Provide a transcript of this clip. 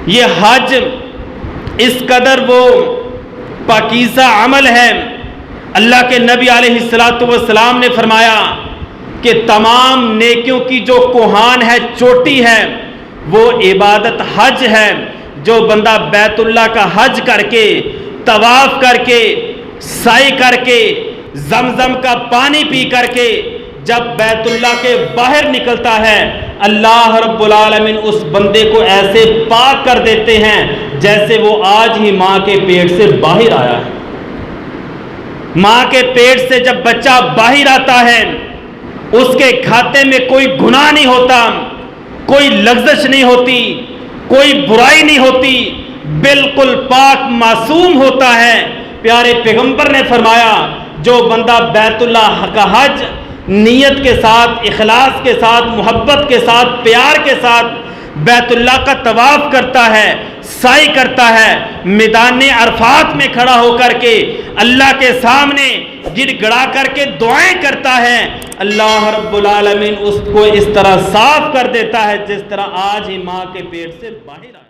یہ حج اس قدر وہ پاکیزہ عمل ہے، اللہ کے نبی علیہ السلام نے فرمایا کہ تمام نیکیوں کی جو کوہان ہے، چوٹی ہے، وہ عبادت حج ہے۔ جو بندہ بیت اللہ کا حج کر کے، طواف کر کے، سعی کر کے، زمزم کا پانی پی کر کے جب بیت اللہ کے باہر نکلتا ہے، اللہ رب العالمین اس بندے کو ایسے پاک کر دیتے ہیں جیسے وہ آج ہی ماں کے پیٹ سے باہر آیا ہے۔ ماں کے پیٹ سے جب بچہ باہر آتا ہے، اس کے کھاتے میں کوئی گناہ نہیں ہوتا، کوئی لغزش نہیں ہوتی، کوئی برائی نہیں ہوتی، بالکل پاک معصوم ہوتا ہے۔ پیارے پیغمبر نے فرمایا جو بندہ بیت اللہ کا حج نیت کے ساتھ، اخلاص کے ساتھ، محبت کے ساتھ، پیار کے ساتھ بیت اللہ کا طواف کرتا ہے، سعی کرتا ہے، میدان عرفات میں کھڑا ہو کر کے اللہ کے سامنے گر گڑا کر کے دعائیں کرتا ہے، اللہ رب العالمین اس کو اس طرح صاف کر دیتا ہے جس طرح آج ہی ماں کے پیٹ سے باہر آ